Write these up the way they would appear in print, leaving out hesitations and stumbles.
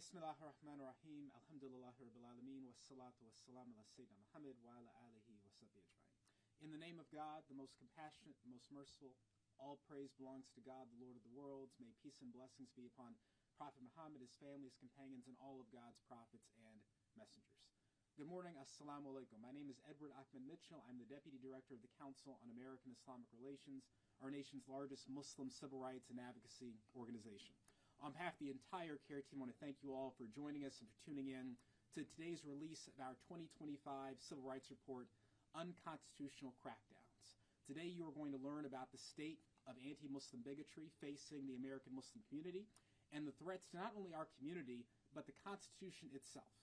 Bismillahir Rahmanir Rahim. Alhamdulillahi Rabbil Alameen. Wassalatu wassalamu ala Sayyidina Muhammad wa ala alihi wa sahbihi ajma'in. In the name of God, the most compassionate, the most merciful, all praise belongs to God, the Lord of the worlds. May peace and blessings be upon Prophet Muhammad, his family, his companions, and all of God's prophets and messengers. Good morning. Assalamu alaikum. My name is Edward Ahmed Mitchell. I'm the Deputy Director of the Council on American-Islamic Relations, our nation's largest Muslim civil rights and advocacy organization. On behalf of the entire CAIR team, I want to thank you all for joining us and for tuning in to today's release of our 2025 Civil Rights Report, Unconstitutional Crackdowns. Today you are going to learn about the state of anti-Muslim bigotry facing the American Muslim community and the threats to not only our community, but the Constitution itself.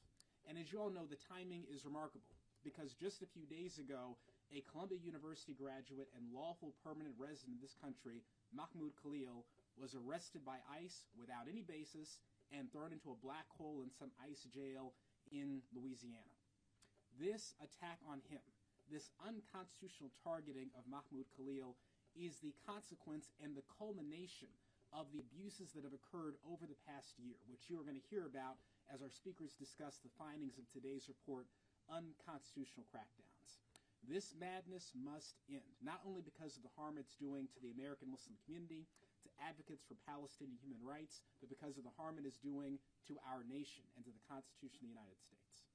And as you all know, the timing is remarkable because just a few days ago, a Columbia University graduate and lawful permanent resident of this country, Mahmoud Khalil, was arrested by ICE without any basis and thrown into a black hole in some ICE jail in Louisiana. This attack on him, this unconstitutional targeting of Mahmoud Khalil, is the consequence and the culmination of the abuses that have occurred over the past year, which you are going to hear about as our speakers discuss the findings of today's report, Unconstitutional Crackdowns. This madness must end, not only because of the harm it's doing to the American Muslim community, to advocates for Palestinian human rights, but because of the harm it is doing to our nation and to the Constitution of the United States.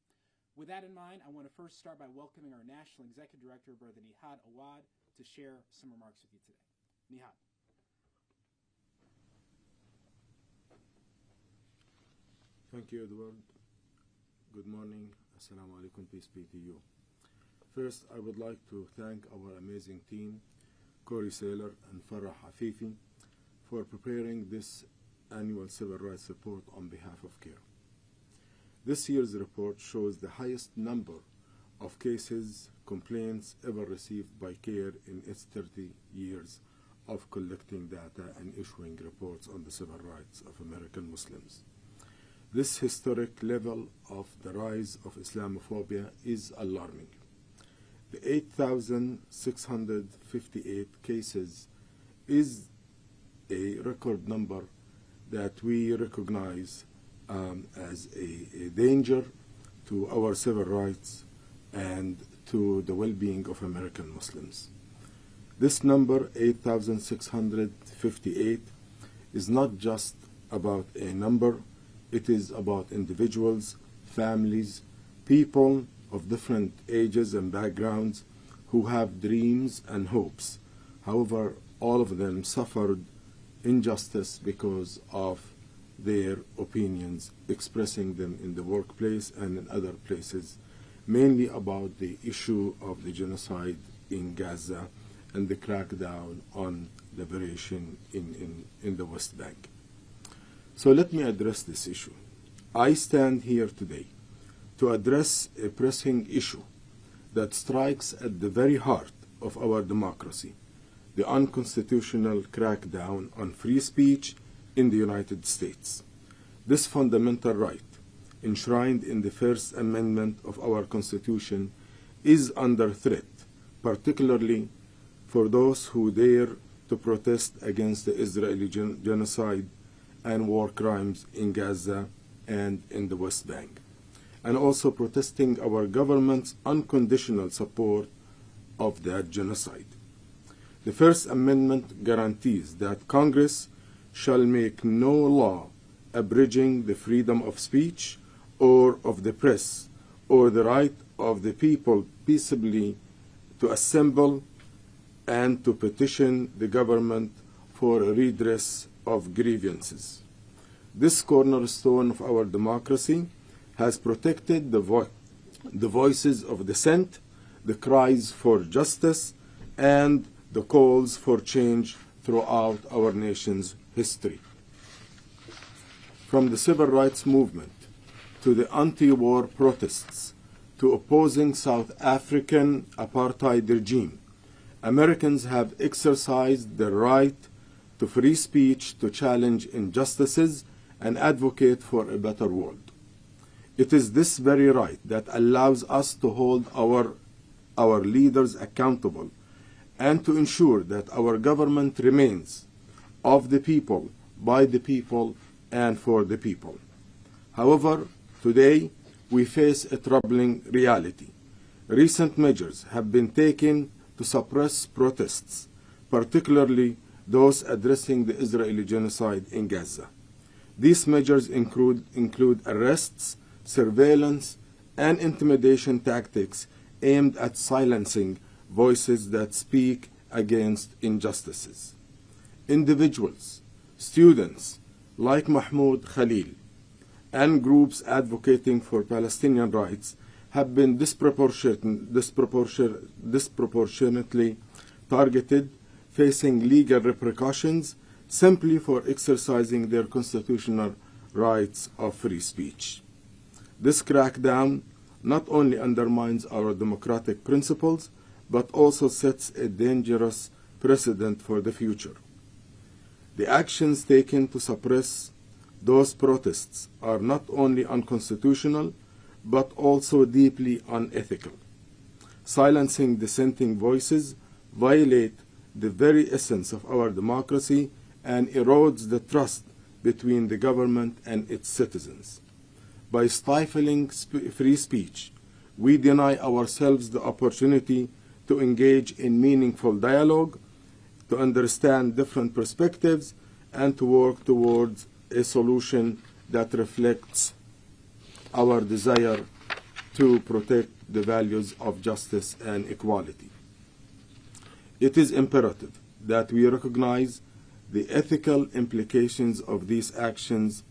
With that in mind, I want to first start by welcoming our National Executive Director, Brother Nihad Awad, to share some remarks with you today. Nihad. Thank you, Edward. Good morning. Assalamu alaikum. Peace be to you. First, I would like to thank our amazing team, Corey Saylor and Farah Hafifi, for preparing this annual Civil Rights Report on behalf of CAIR. This year's report shows the highest number of cases, complaints ever received by CAIR in its 30 years of collecting data and issuing reports on the civil rights of American Muslims. This historic level of the rise of Islamophobia is alarming. The 8,658 cases is a record number that we recognize as a danger to our civil rights and to the well-being of American Muslims. This number, 8,658, is not just about a number, it is about individuals, families, people of different ages and backgrounds who have dreams and hopes. However, all of them suffered injustice because of their opinions, expressing them in the workplace and in other places, mainly about the issue of the genocide in Gaza and the crackdown on liberation in the West Bank. So let me address this issue. I stand here today to address a pressing issue that strikes at the very heart of our democracy, the unconstitutional crackdown on free speech in the United States. This fundamental right, enshrined in the First Amendment of our Constitution, is under threat, particularly for those who dare to protest against the Israeli genocide and war crimes in Gaza and in the West Bank, and also protesting our government's unconditional support of that genocide. The First Amendment guarantees that Congress shall make no law abridging the freedom of speech or of the press or the right of the people peaceably to assemble and to petition the government for a redress of grievances. This cornerstone of our democracy has protected the voices of dissent, the cries for justice, and the calls for change throughout our nation's history. From the civil rights movement to the anti-war protests to opposing South African apartheid regime, Americans have exercised their right to free speech, to challenge injustices, and advocate for a better world. It is this very right that allows us to hold our leaders accountable and to ensure that our government remains of the people, by the people, and for the people. However, today we face a troubling reality. Recent measures have been taken to suppress protests, particularly those addressing the Israeli genocide in Gaza. These measures include arrests, surveillance, and intimidation tactics aimed at silencing voices that speak against injustices. Individuals, students like Mahmoud Khalil, and groups advocating for Palestinian rights have been disproportionately targeted, facing legal repercussions simply for exercising their constitutional rights of free speech. This crackdown not only undermines our democratic principles, but also sets a dangerous precedent for the future. The actions taken to suppress those protests are not only unconstitutional, but also deeply unethical. Silencing dissenting voices violate the very essence of our democracy and erodes the trust between the government and its citizens. By stifling free speech, we deny ourselves the opportunity to engage in meaningful dialogue, to understand different perspectives, and to work towards a solution that reflects our desire to protect the values of justice and equality. It is imperative that we recognize the ethical implications of these actions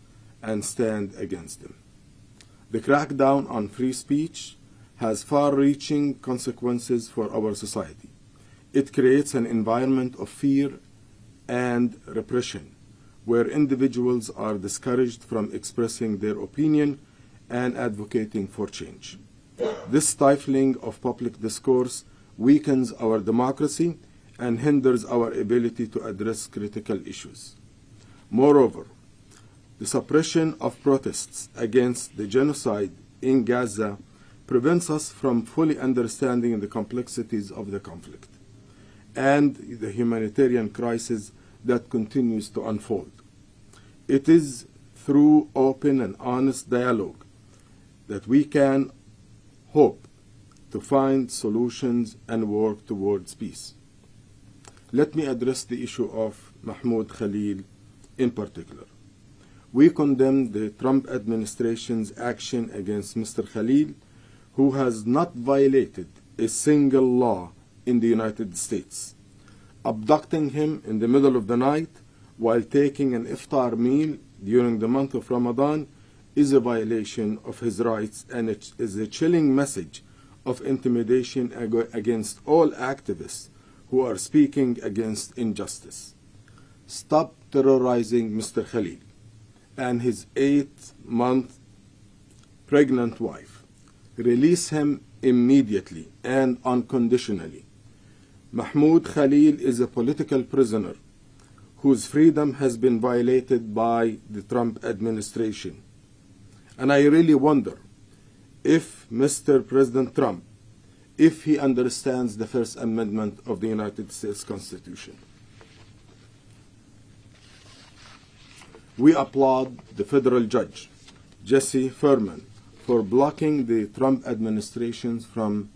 and stand against them. The crackdown on free speech has far-reaching consequences for our society. It creates an environment of fear and repression, where individuals are discouraged from expressing their opinion and advocating for change. This stifling of public discourse weakens our democracy and hinders our ability to address critical issues. Moreover, the suppression of protests against the genocide in Gaza prevents us from fully understanding the complexities of the conflict and the humanitarian crisis that continues to unfold. It is through open and honest dialogue that we can hope to find solutions and work towards peace. Let me address the issue of Mahmoud Khalil in particular. We condemn the Trump administration's action against Mr. Khalil, who has not violated a single law in the United States. Abducting him in the middle of the night while taking an iftar meal during the month of Ramadan is a violation of his rights, and it is a chilling message of intimidation against all activists who are speaking against injustice. Stop terrorizing Mr. Khalil and his 8-month pregnant wife. Release him immediately and unconditionally. Mahmoud Khalil is a political prisoner whose freedom has been violated by the Trump administration. And I really wonder if Mr. President Trump, if he understands the First Amendment of the United States Constitution. We applaud the federal judge, Jesse Furman, for blocking the Trump administration from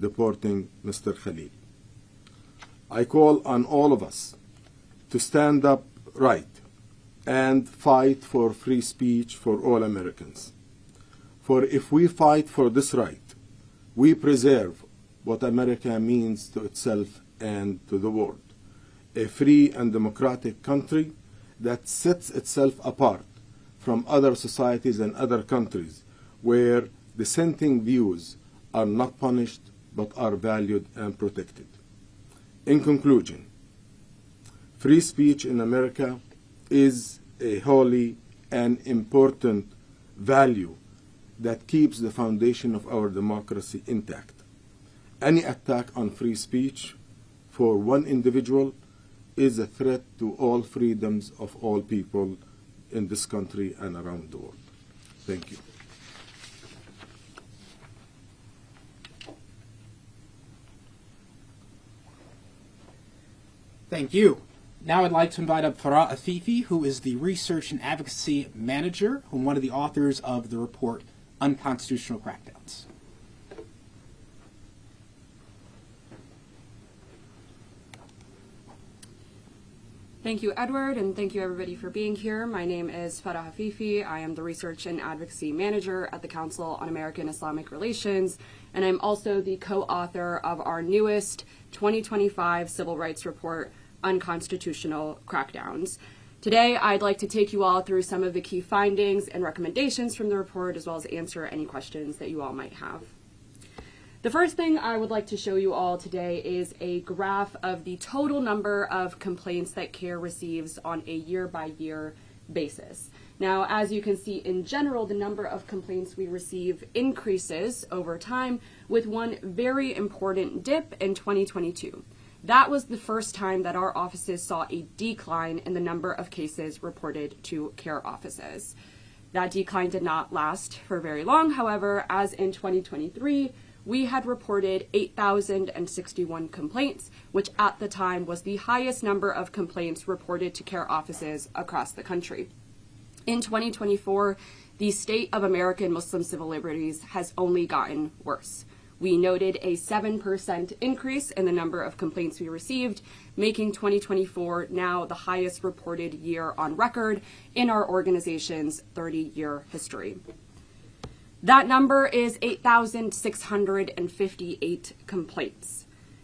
deporting Mr. Khalil. I call on all of us to stand up right and fight for free speech for all Americans. For if we fight for this right, we preserve what America means to itself and to the world, a free and democratic country that sets itself apart from other societies and other countries where dissenting views are not punished but are valued and protected. In conclusion, free speech in America is a holy and important value that keeps the foundation of our democracy intact. Any attack on free speech for one individual is a threat to all freedoms of all people in this country and around the world. Thank you. Thank you. Now I'd like to invite up Farah Afifi, who is the Research and Advocacy Manager, and one of the authors of the report, Unconstitutional Crackdowns. Thank you, Edward, and thank you, everybody, for being here. My name is Farah Afifi. I am the Research and Advocacy Manager at the Council on American-Islamic Relations, and I'm also the co-author of our newest 2025 Civil Rights Report, Unconstitutional Crackdowns. Today, I'd like to take you all through some of the key findings and recommendations from the report, as well as answer any questions that you all might have. The first thing I would like to show you all today is a graph of the total number of complaints that CAIR receives on a year-by-year basis. Now, as you can see, in general, the number of complaints we receive increases over time, with one very important dip in 2022. That was the first time that our offices saw a decline in the number of cases reported to CAIR offices. That decline did not last for very long, however, as in 2023, we had reported 8,061 complaints, which at the time was the highest number of complaints reported to CAIR offices across the country. In 2024, the state of American Muslim civil liberties has only gotten worse. We noted a 7% increase in the number of complaints we received, making 2024 now the highest reported year on record in our organization's 30-year history. That number is 8,658 complaints.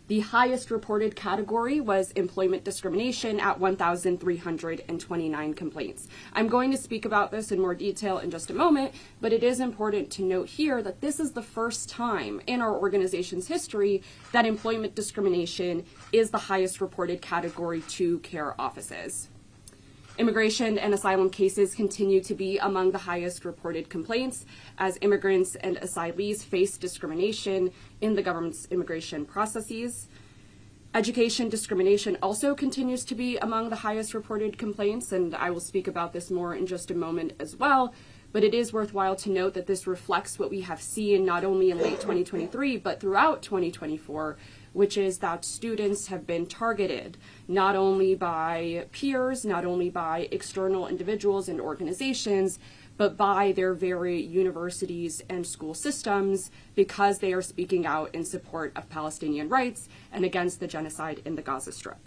The highest reported category was employment discrimination at 1,329 complaints. I'm going to speak about this in more detail in just a moment, but it is important to note here that this is the first time in our organization's history that employment discrimination is the highest reported category to CAIR offices. Immigration and asylum cases continue to be among the highest reported complaints as immigrants and asylees face discrimination in the government's immigration processes. Education discrimination also continues to be among the highest reported complaints, and I will speak about this more in just a moment as well. But it is worthwhile to note that this reflects what we have seen not only in late 2023, but throughout 2024, which is that students have been targeted not only by peers, not only by external individuals and organizations, but by their very universities and school systems because they are speaking out in support of Palestinian rights and against the genocide in the Gaza Strip.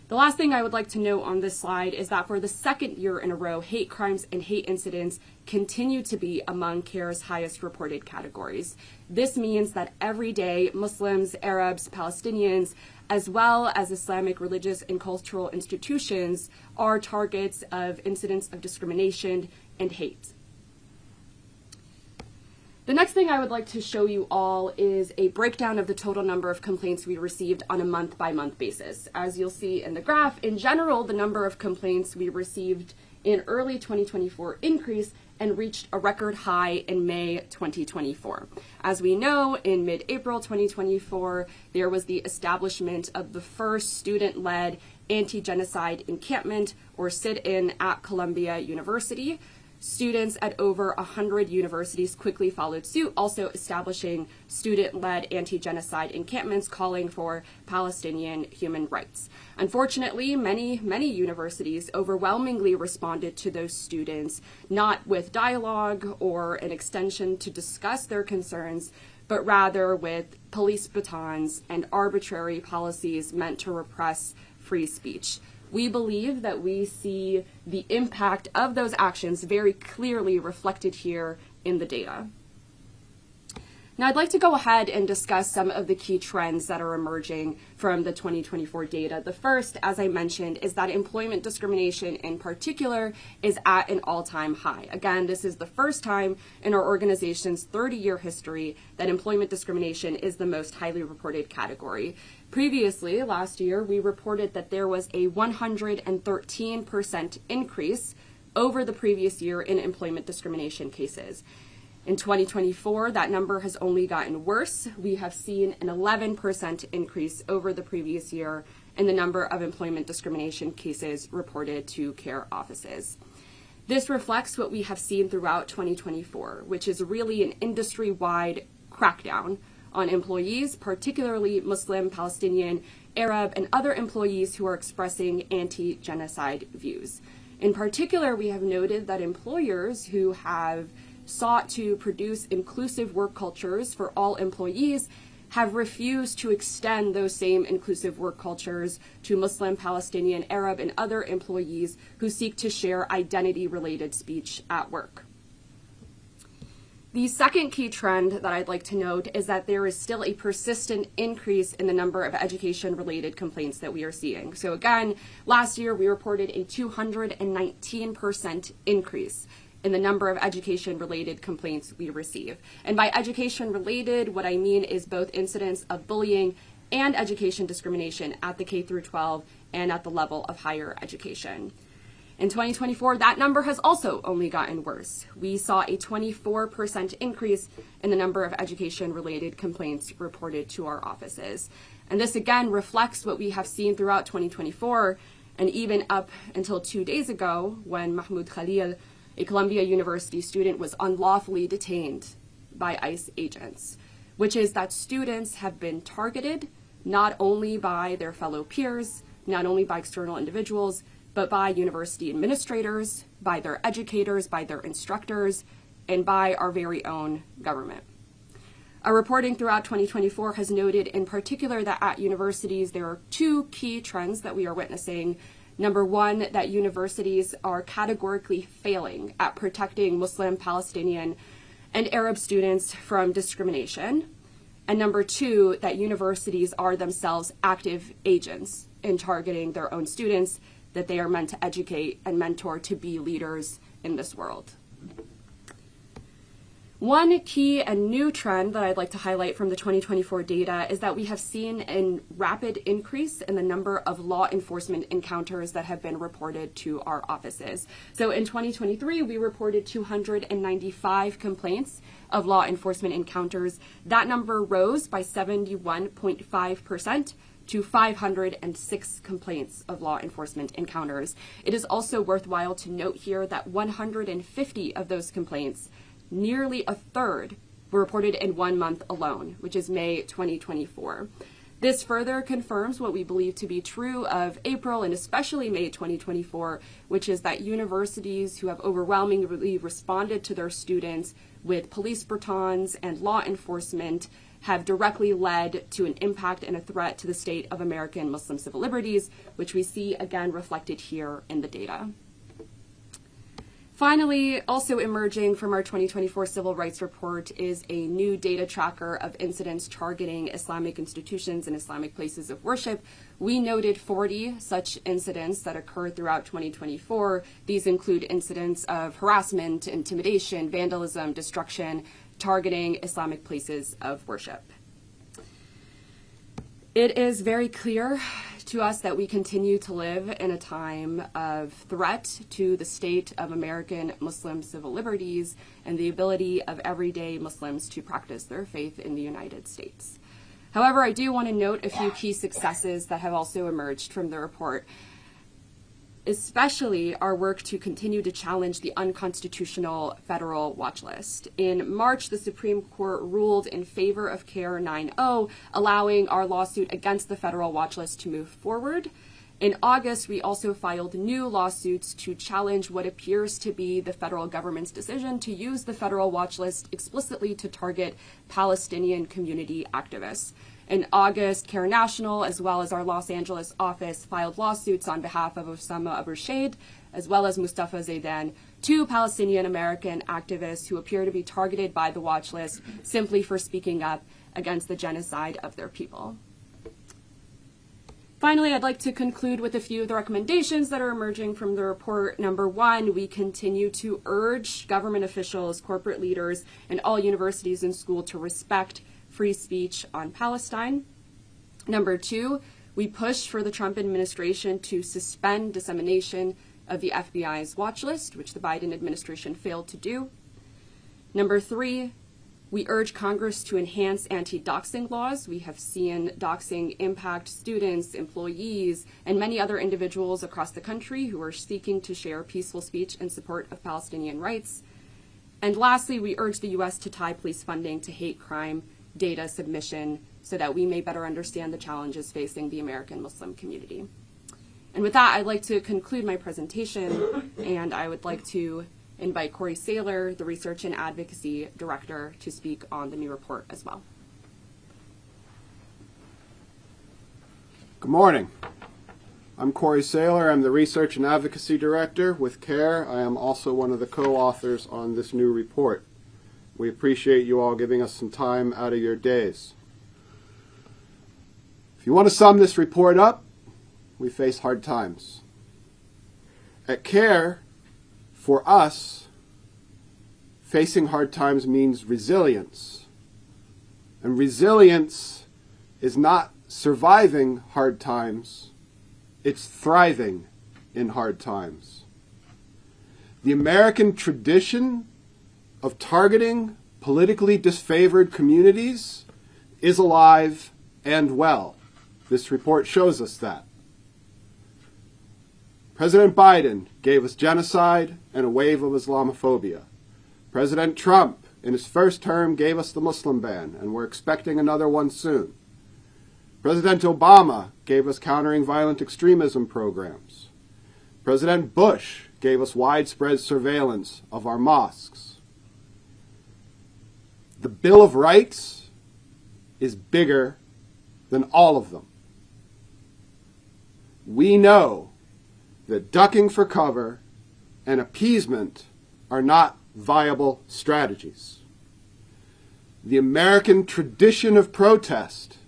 The last thing I would like to note on this slide is that for the second year in a row, hate crimes and hate incidents continue to be among CAIR's highest reported categories. This means that every day Muslims, Arabs, Palestinians, as well as Islamic religious and cultural institutions are targets of incidents of discrimination and hate. The next thing I would like to show you all is a breakdown of the total number of complaints we received on a month-by-month basis. As you'll see in the graph, in general, the number of complaints we received in early 2024 increased and reached a record high in May 2024. As we know, in mid-April 2024, there was the establishment of the first student-led anti-genocide encampment, or sit-in, at Columbia University. Students at over 100 universities quickly followed suit, also establishing student-led anti-genocide encampments calling for Palestinian human rights. Unfortunately, many universities overwhelmingly responded to those students, not with dialogue or an extension to discuss their concerns, but rather with police batons and arbitrary policies meant to repress free speech. We believe that we see the impact of those actions very clearly reflected here in the data. Now, I'd like to go ahead and discuss some of the key trends that are emerging from the 2024 data. The first, as I mentioned, is that employment discrimination in particular is at an all-time high. Again, this is the first time in our organization's 30-year history that employment discrimination is the most highly reported category. Previously, last year, we reported that there was a 113% increase over the previous year in employment discrimination cases. In 2024, that number has only gotten worse. We have seen an 11% increase over the previous year in the number of employment discrimination cases reported to CAIR offices. This reflects what we have seen throughout 2024, which is really an industry-wide crackdown on employees, particularly Muslim, Palestinian, Arab, and other employees who are expressing anti-genocide views. In particular, we have noted that employers who have sought to produce inclusive work cultures for all employees have refused to extend those same inclusive work cultures to Muslim, Palestinian, Arab, and other employees who seek to share identity-related speech at work. The second key trend that I'd like to note is that there is still a persistent increase in the number of education-related complaints that we are seeing. So again, last year we reported a 219% increase in the number of education-related complaints we receive. And by education-related, what I mean is both incidents of bullying and education discrimination at the K through 12 and at the level of higher education. In 2024, that number has also only gotten worse. We saw a 24% increase in the number of education-related complaints reported to our offices. And this again reflects what we have seen throughout 2024 and even up until 2 days ago when Mahmoud Khalil, a Columbia University student, was unlawfully detained by ICE agents, which is that students have been targeted not only by their fellow peers, not only by external individuals, but by university administrators, by their educators, by their instructors, and by our very own government. Our reporting throughout 2024 has noted in particular that at universities there are two key trends that we are witnessing. Number one, that universities are categorically failing at protecting Muslim, Palestinian, and Arab students from discrimination. And number two, that universities are themselves active agents in targeting their own students that they are meant to educate and mentor to be leaders in this world. One key and new trend that I'd like to highlight from the 2024 data is that we have seen a rapid increase in the number of law enforcement encounters that have been reported to our offices. So in 2023, we reported 295 complaints of law enforcement encounters. That number rose by 71.5% to 506 complaints of law enforcement encounters. It is also worthwhile to note here that 150 of those complaints, nearly a third, were reported in 1 month alone, which is May 2024. This further confirms what we believe to be true of April and especially May 2024, which is that universities who have overwhelmingly responded to their students with police batons and law enforcement have directly led to an impact and a threat to the state of American Muslim civil liberties, which we see again reflected here in the data. Finally, also emerging from our 2024 Civil Rights Report is a new data tracker of incidents targeting Islamic institutions and Islamic places of worship. We noted 40 such incidents that occurred throughout 2024. These include incidents of harassment, intimidation, vandalism, destruction, targeting Islamic places of worship. It is very clear to us that we continue to live in a time of threat to the state of American Muslim civil liberties and the ability of everyday Muslims to practice their faith in the United States. However, I do want to note a few key successes that have also emerged from the report, especially our work to continue to challenge the unconstitutional federal watch list. In March, the Supreme Court ruled in favor of CAIR 9.0, allowing our lawsuit against the federal watch list to move forward. In August, we also filed new lawsuits to challenge what appears to be the federal government's decision to use the federal watch list explicitly to target Palestinian community activists. In August, CAIR National, as well as our Los Angeles office, filed lawsuits on behalf of Osama Abu Shaid, as well as Mustafa Zaidan, two Palestinian American activists who appear to be targeted by the watch list simply for speaking up against the genocide of their people. Finally, I'd like to conclude with a few of the recommendations that are emerging from the report. Number one, we continue to urge government officials, corporate leaders, and all universities and schools to respect free speech on Palestine. Number two, we push for the Trump administration to suspend dissemination of the FBI's watch list, which the Biden administration failed to do. Number three, we urge Congress to enhance anti-doxing laws. We have seen doxing impact students, employees, and many other individuals across the country who are seeking to share peaceful speech in support of Palestinian rights. And lastly, we urge the U.S. to tie police funding to hate crime data submission so that we may better understand the challenges facing the American Muslim community. And with that, I'd like to conclude my presentation, and I would like to invite Corey Saylor, the Research and Advocacy Director, to speak on the new report as well. Good morning. I'm Corey Saylor. I'm the Research and Advocacy Director with CAIR. I am also one of the co-authors on this new report. We appreciate you all giving us some time out of your days. If you want to sum this report up, we face hard times. At CAIR, for us, facing hard times means resilience. And resilience is not surviving hard times, it's thriving in hard times. The American tradition of targeting politically disfavored communities is alive and well. This report shows us that. President Biden gave us genocide and a wave of Islamophobia. President Trump, in his first term, gave us the Muslim ban, and we're expecting another one soon. President Obama gave us countering violent extremism programs. President Bush gave us widespread surveillance of our mosques. The Bill of Rights is bigger than all of them. We know that ducking for cover and appeasement are not viable strategies. The American tradition of protest,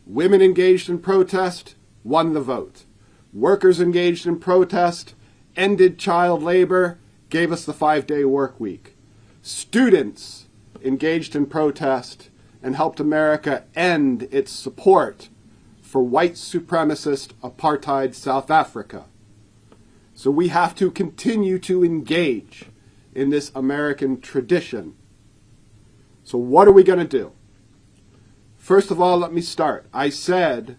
women engaged in protest won the vote. Workers engaged in protest ended child labor, gave us the 5-day work week. Students engaged in protest and helped America end its support for white supremacist apartheid South Africa. So we have to continue to engage in this American tradition. So what are we going to do? First of all, let me start. I said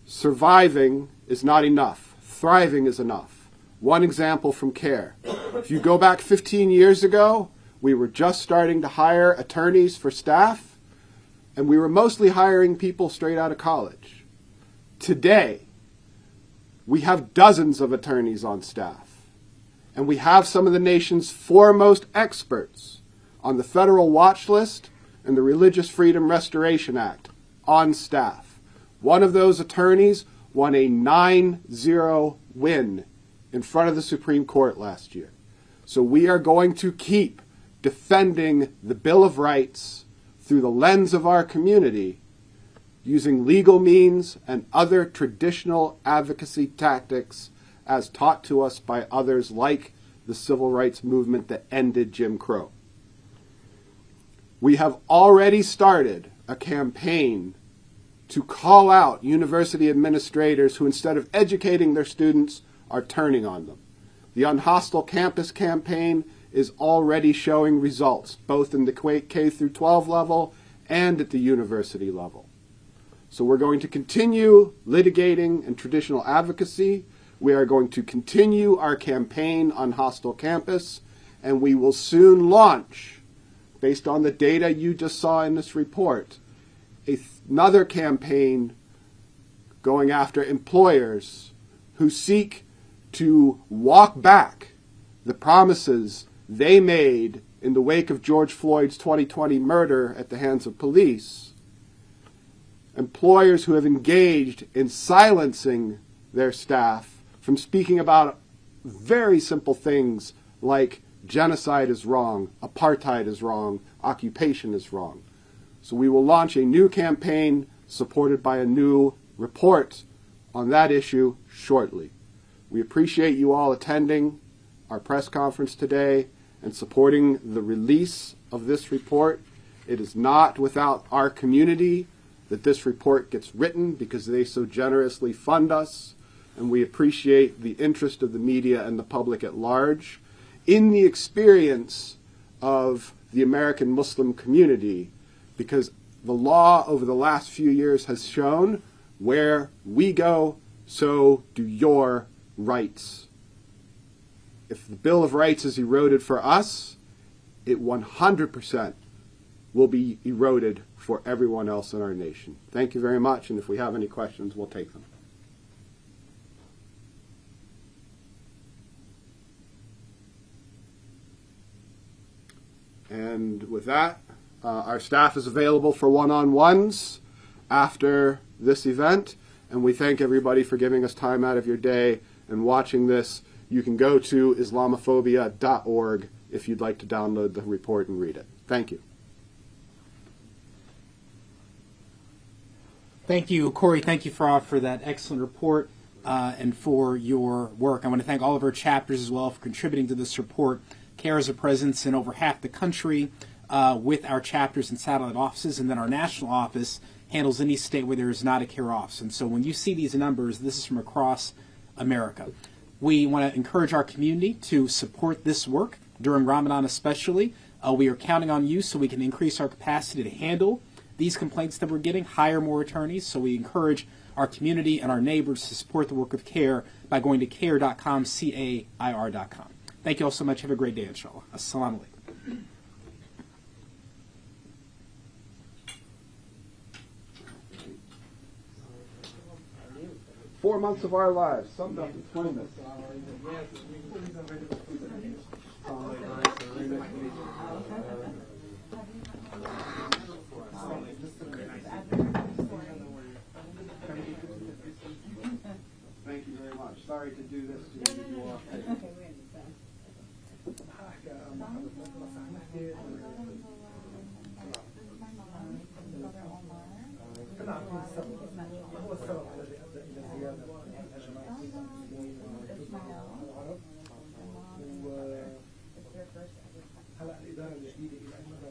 surviving is not enough. Thriving is enough. One example from CAIR. If you go back 15 years ago, we were just starting to hire attorneys for staff, and we were mostly hiring people straight out of college. Today, we have dozens of attorneys on staff, and we have some of the nation's foremost experts on the federal watch list and the Religious Freedom Restoration Act on staff. One of those attorneys won a 9-0 win in front of the Supreme Court last year. So we are going to keep defending the Bill of Rights through the lens of our community, using legal means and other traditional advocacy tactics as taught to us by others like the civil rights movement that ended Jim Crow. We have already started a campaign to call out university administrators who, instead of educating their students, are turning on them. The Unhostile Campus campaign is already showing results, both in the K through 12 level and at the university level. So we're going to continue litigating and traditional advocacy. We are going to continue our campaign on Hostile Campus, and we will soon launch, based on the data you just saw in this report, another campaign going after employers who seek to walk back the promises they made in the wake of George Floyd's 2020 murder at the hands of police. Employers who have engaged in silencing their staff from speaking about very simple things like genocide is wrong, apartheid is wrong, occupation is wrong. So we will launch a new campaign supported by a new report on that issue shortly. We appreciate you all attending our press conference today and supporting the release of this report. It is not without our community that this report gets written, because they so generously fund us, and we appreciate the interest of the media and the public at large in the experience of the American Muslim community, because the law over the last few years has shown where we go, so do your rights. If the Bill of Rights is eroded for us, it 100% will be eroded for everyone else in our nation. Thank you very much, and if we have any questions, we'll take them. And with that, our staff is available for one-on-ones after this event, and we thank everybody for giving us time out of your day and watching this. You can go to Islamophobia.org if you'd like to download the report and read it. Thank you. Thank you, Corey. Thank you for that excellent report and for your work. I want to thank all of our chapters as well for contributing to this report. CAIR has a presence in over half the country with our chapters and satellite offices, and then our national office handles any state where there is not a CAIR office. And so when you see these numbers, this is from across America. We want to encourage our community to support this work during Ramadan especially. We are counting on you so we can increase our capacity to handle these complaints that we're getting, hire more attorneys. So we encourage our community and our neighbors to support the work of CAIR by going to CAIR.com, CAIR.com. Thank you all so much. Have a great day, inshallah. Assalamu alaikum. 4 months of our lives, summed up in 20 minutes. Thank you very much. Sorry to do this to you all. هلا الإدارة